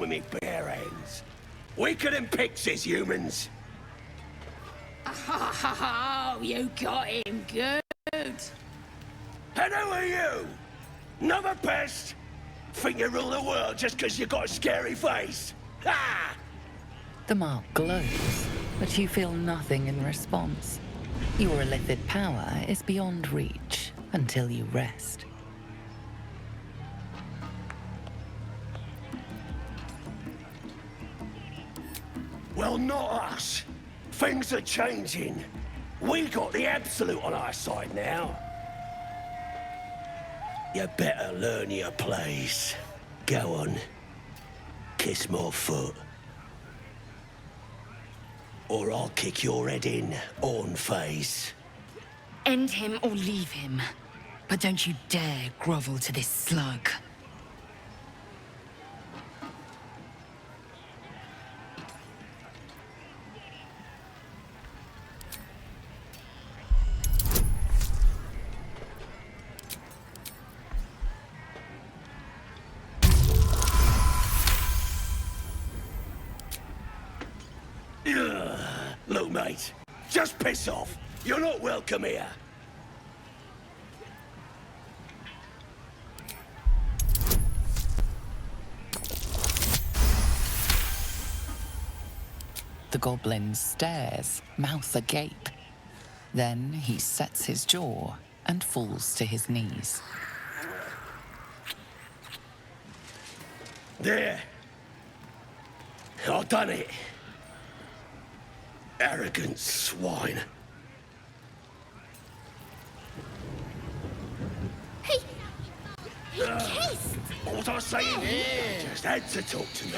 with me bare hands. Weaker than pixies, humans. Oh, you got him good. And who are you? Another pest? Think you rule the world just because you got a scary face? Ha! The mark glows, but you feel nothing in response. Your illithid power is beyond reach until you rest. Well, not us. Things are changing. We got the absolute on our side now. You better learn your place. Go on. Kiss my foot. Or I'll kick your head in, on face. End him or leave him. But don't you dare grovel to this slug. Look, mate, just piss off. You're not welcome here. The goblin stares, mouth agape. Then he sets his jaw and falls to his knees. There. I've done it. Arrogant swine. He kissed! What was I saying? Yeah. Just had to talk to me.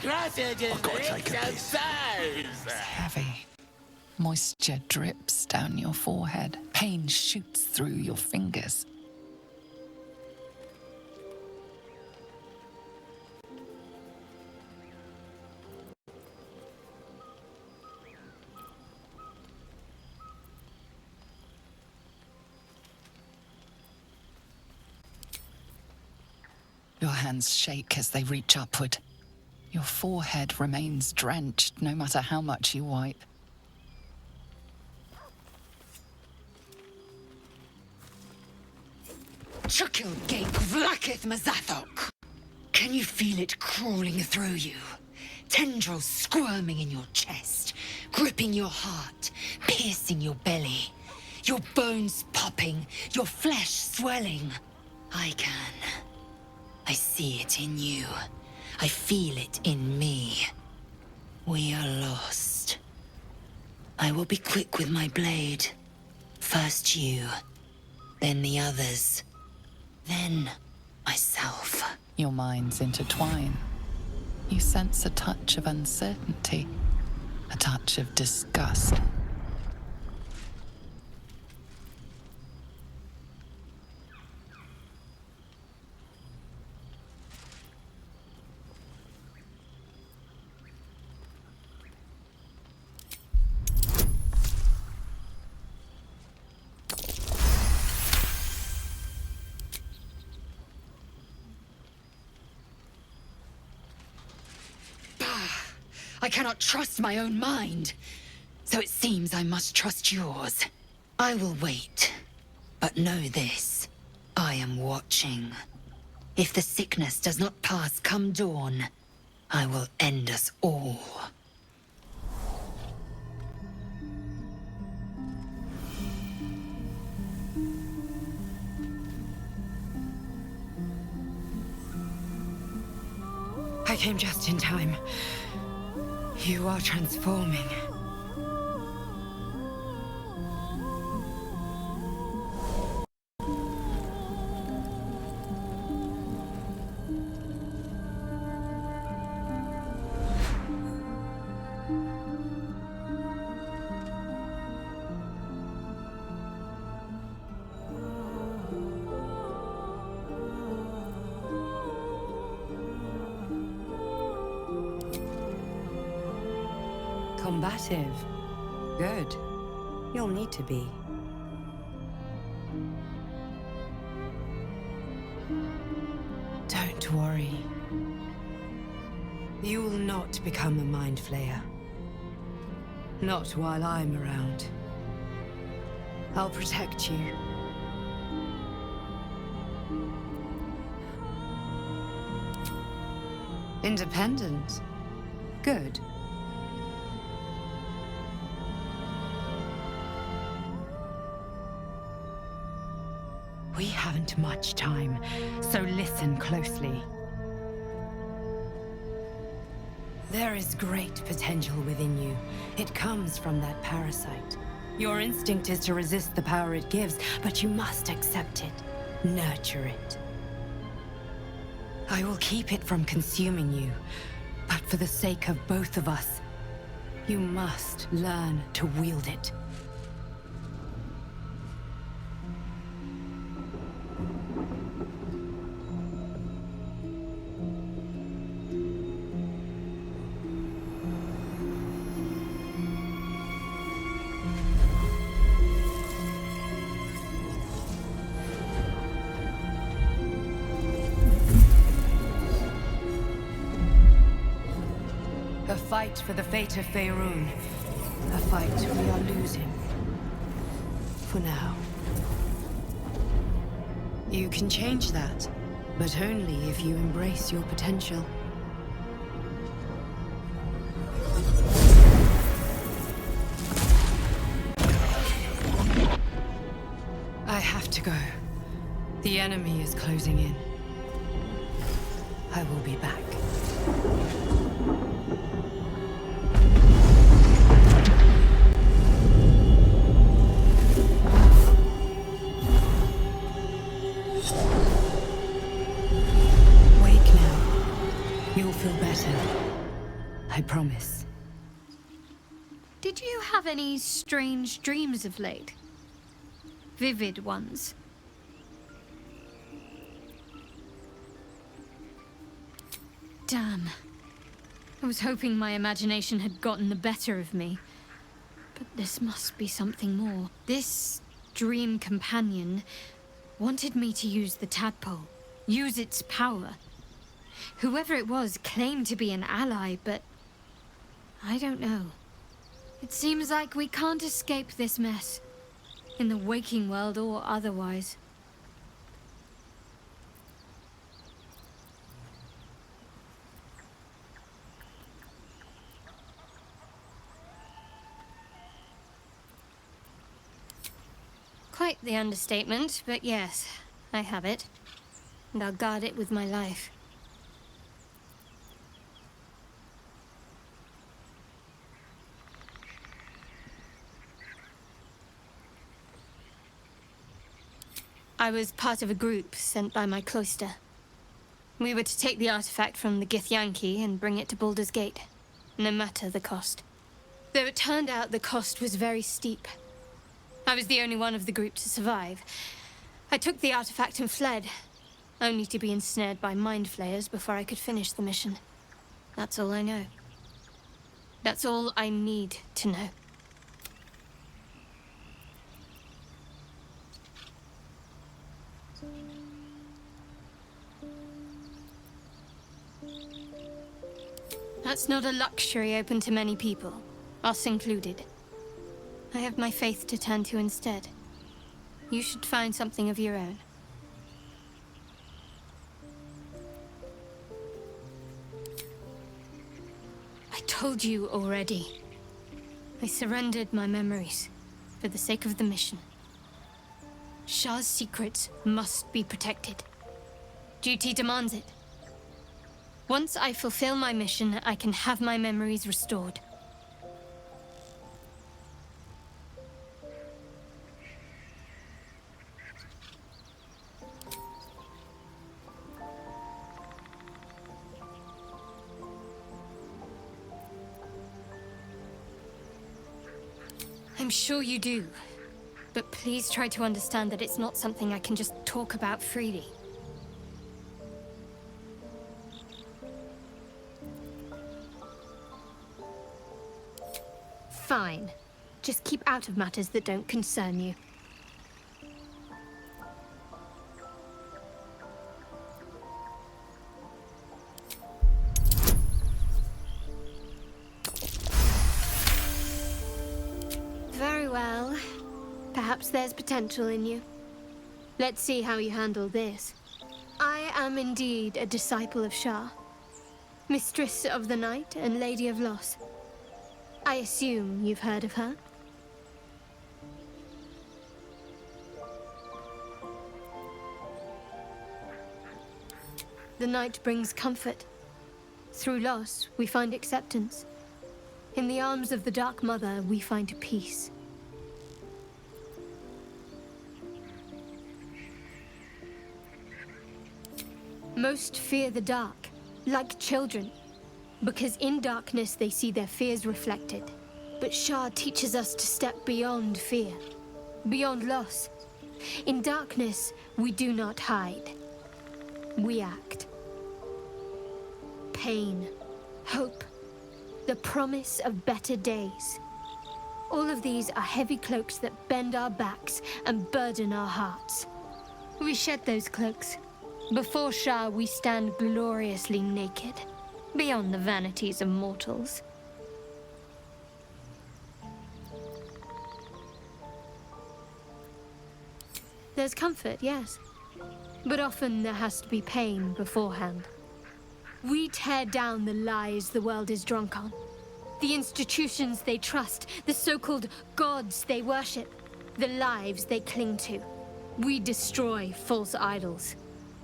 Gracias I've got to take a piss. It's heavy. Moisture drips down your forehead. Pain shoots through your fingers. Your hands shake as they reach upward. Your forehead remains drenched no matter how much you wipe. Chukil Gate Vlakith Mazathok! Can you feel it crawling through you? Tendrils squirming in your chest, gripping your heart, piercing your belly. Your bones popping, your flesh swelling. I can. I see it in you. I feel it in me. We are lost. I will be quick with my blade. First you, then the others, then myself. Your minds intertwine. You sense a touch of uncertainty, a touch of disgust. I cannot trust my own mind. So it seems I must trust yours. I will wait. But know this. I am watching. If the sickness does not pass come dawn, I will end us all. I came just in time. You are transforming. Combative. Good. You'll need to be. Don't worry. You will not become a mind flayer. Not while I'm around. I'll protect you. Independent. Good. We haven't much time, so listen closely. There is great potential within you. It comes from that parasite. Your instinct is to resist the power it gives, but you must accept it. Nurture it. I will keep it from consuming you, but for the sake of both of us, you must learn to wield it. A fight for the fate of Faerun. A fight we are losing. For now. You can change that, but only if you embrace your potential. I have to go. The enemy is closing in. I will be back. You'll feel better. I promise. Did you have any strange dreams of late? Vivid ones? Damn. I was hoping my imagination had gotten the better of me. But this must be something more. This dream companion wanted me to use the tadpole. Use its power. Whoever it was claimed to be an ally, but I don't know. It seems like we can't escape this mess, in the waking world or otherwise. Quite the understatement, but yes, I have it. And I'll guard it with my life. I was part of a group sent by my cloister. We were to take the artifact from the Githyanki and bring it to Baldur's Gate, no matter the cost. Though it turned out the cost was very steep. I was the only one of the group to survive. I took the artifact and fled, only to be ensnared by mind flayers before I could finish the mission. That's all I know. That's all I need to know. That's not a luxury open to many people, us included. I have my faith to turn to instead. You should find something of your own. I told you already. I surrendered my memories for the sake of the mission. Shah's secrets must be protected. Duty demands it. Once I fulfill my mission, I can have my memories restored. I'm sure you do, but please try to understand that it's not something I can just talk about freely. Fine. Just keep out of matters that don't concern you. Perhaps there's potential in you. Let's see how you handle this. I am indeed a disciple of Shah, Mistress of the Night and Lady of Loss. I assume you've heard of her? The night brings comfort. Through loss, we find acceptance. In the arms of the Dark Mother, we find peace. Most fear the dark, like children, because in darkness they see their fears reflected. But Shah teaches us to step beyond fear, beyond loss. In darkness, we do not hide. We act. Pain, hope, the promise of better days. All of these are heavy cloaks that bend our backs and burden our hearts. We shed those cloaks. Before Shah, we stand gloriously naked, beyond the vanities of mortals. There's comfort, yes. But often there has to be pain beforehand. We tear down the lies the world is drunk on. The institutions they trust, the so-called gods they worship, the lives they cling to. We destroy false idols,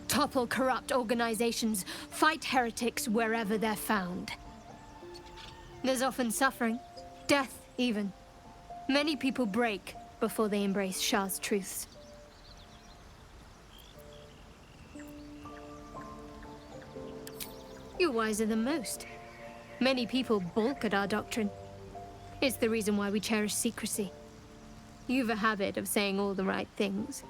topple corrupt organizations, fight heretics wherever they're found. There's often suffering, death even. Many people break before they embrace Shah's truths. You're wiser than most. Many people balk at our doctrine. It's the reason why we cherish secrecy. You've a habit of saying all the right things.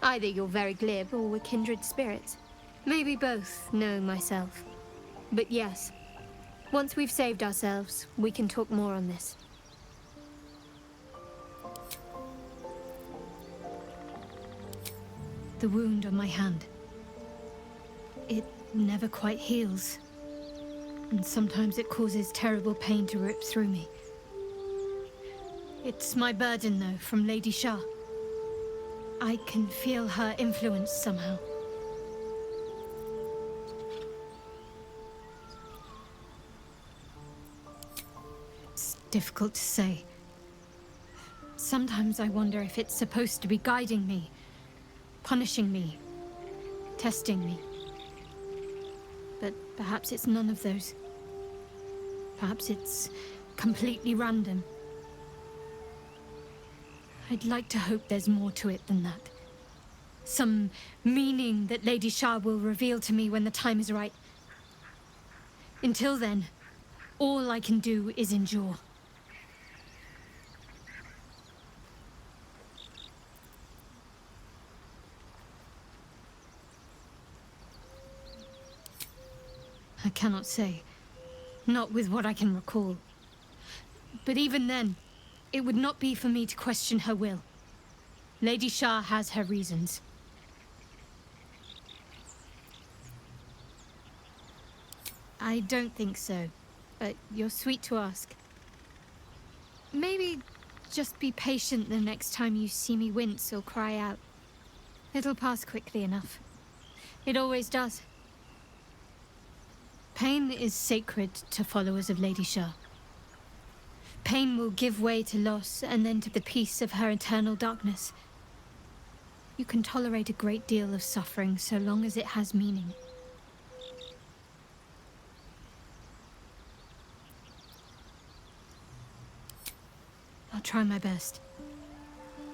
Either you're very glib or we're kindred spirits. Maybe both, knowing myself. But yes, once we've saved ourselves, we can talk more on this. The wound on my hand. It never quite heals. And sometimes it causes terrible pain to rip through me. It's my burden, though, from Lady Shah. I can feel her influence somehow. It's difficult to say. Sometimes I wonder if it's supposed to be guiding me, punishing me, testing me. But perhaps it's none of those. Perhaps it's completely random. I'd like to hope there's more to it than that. Some meaning that Lady Shah will reveal to me when the time is right. Until then, all I can do is endure. I cannot say. Not with what I can recall. But even then, it would not be for me to question her will. Lady Shah has her reasons. I don't think so, but you're sweet to ask. Maybe just be patient the next time you see me wince or cry out. It'll pass quickly enough. It always does. Pain is sacred to followers of Lady Shah. Pain will give way to loss and then to the peace of her eternal darkness. You can tolerate a great deal of suffering so long as it has meaning. I'll try my best.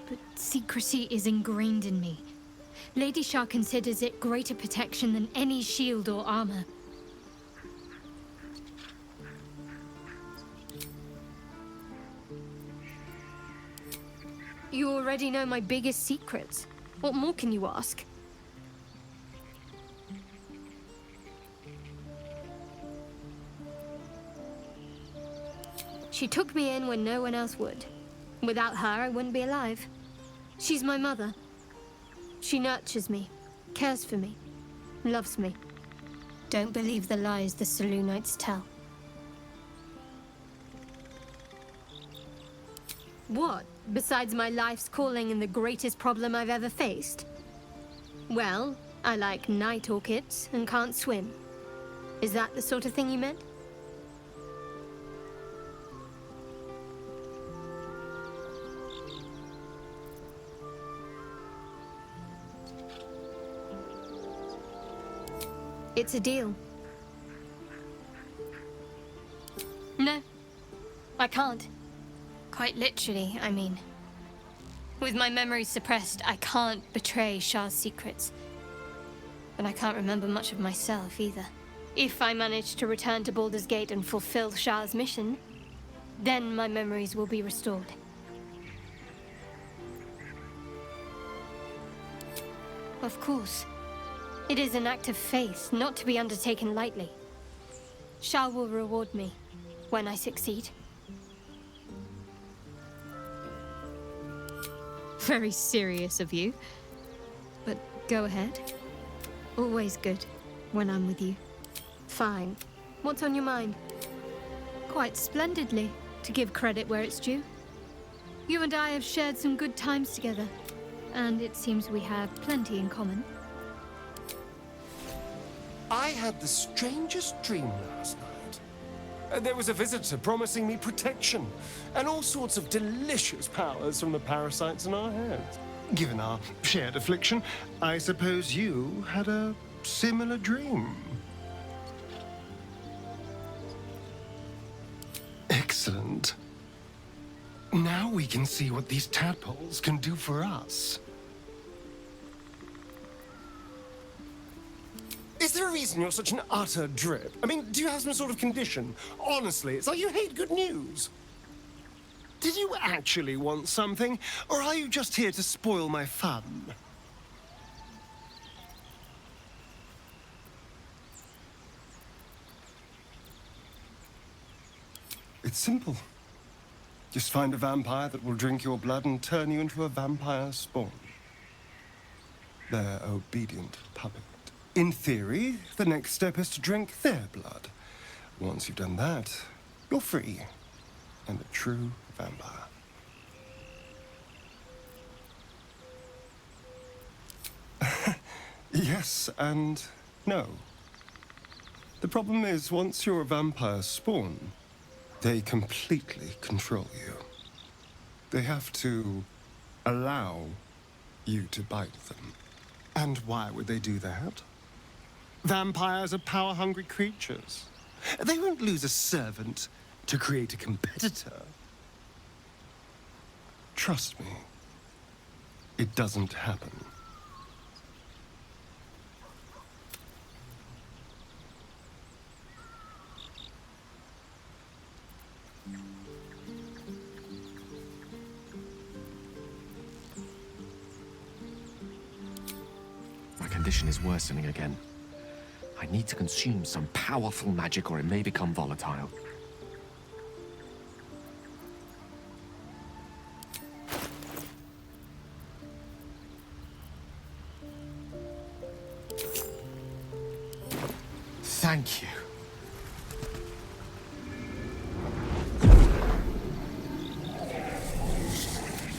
But secrecy is ingrained in me. Lady Shah considers it greater protection than any shield or armor. You already know my biggest secrets. What more can you ask? She took me in when no one else would. Without her, I wouldn't be alive. She's my mother. She nurtures me, cares for me, loves me. Don't believe the lies the Selûnites tell. What, besides my life's calling and the greatest problem I've ever faced? Well, I like night orchids and can't swim. Is that the sort of thing you meant? It's a deal. No, I can't. Quite literally, I mean. With my memories suppressed, I can't betray Shah's secrets. But I can't remember much of myself either. If I manage to return to Baldur's Gate and fulfill Shah's mission, then my memories will be restored. Of course. It is an act of faith, not to be undertaken lightly. Shah will reward me when I succeed. Very serious of you. But go ahead. Always good when I'm with you. Fine. What's on your mind? Quite splendidly, to give credit where it's due. You and I have shared some good times together, and it seems we have plenty in common. I had the strangest dream last night. There was a visitor promising me protection and all sorts of delicious powers from the parasites in our heads. Given our shared affliction, I suppose you had a similar dream. Excellent. Now we can see what these tadpoles can do for us. Is there a reason you're such an utter drip? I mean, do you have some sort of condition? Honestly, it's like you hate good news. Did you actually want something, or are you just here to spoil my fun? It's simple. Just find a vampire that will drink your blood and turn you into a vampire spawn. Their obedient puppet. In theory, the next step is to drink their blood. Once you've done that, you're free and a true vampire. Yes and no. The problem is, once you're a vampire spawn, they completely control you. They have to allow you to bite them. And why would they do that? Vampires are power-hungry creatures. They won't lose a servant to create a competitor. Trust me, it doesn't happen. My condition is worsening again. I need to consume some powerful magic or it may become volatile. Thank you.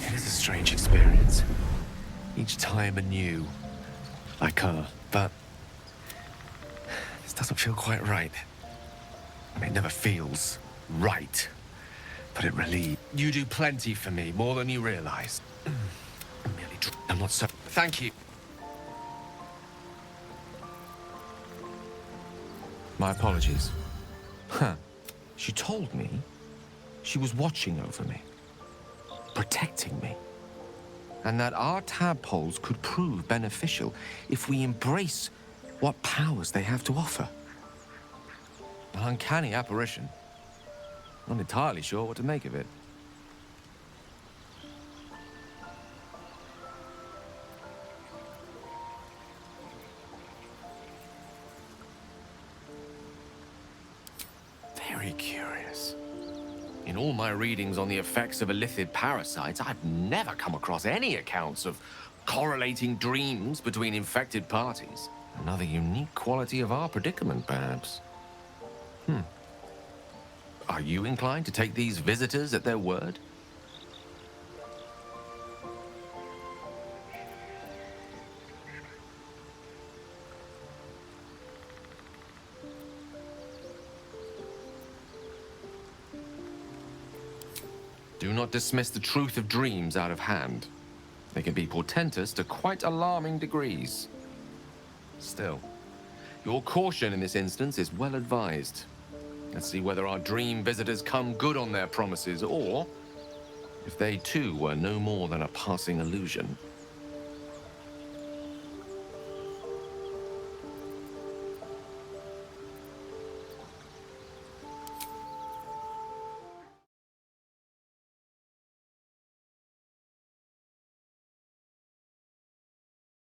It is a strange experience. Each time anew, but this doesn't feel quite right. It never feels right, but it relieves. You do plenty for me, more than you realize. I'm not so. Thank you. My apologies. Huh. She told me she was watching over me, protecting me, and that our tadpoles could prove beneficial if we embrace what powers they have to offer. An uncanny apparition. Not entirely sure what to make of it. Very curious. In all my readings on the effects of illithid parasites, I've never come across any accounts of correlating dreams between infected parties. Another unique quality of our predicament, perhaps. Are you inclined to take these visitors at their word? Do not dismiss the truth of dreams out of hand. They can be portentous to quite alarming degrees. Still, your caution in this instance is well advised. Let's see whether our dream visitors come good on their promises, or if they too were no more than a passing illusion.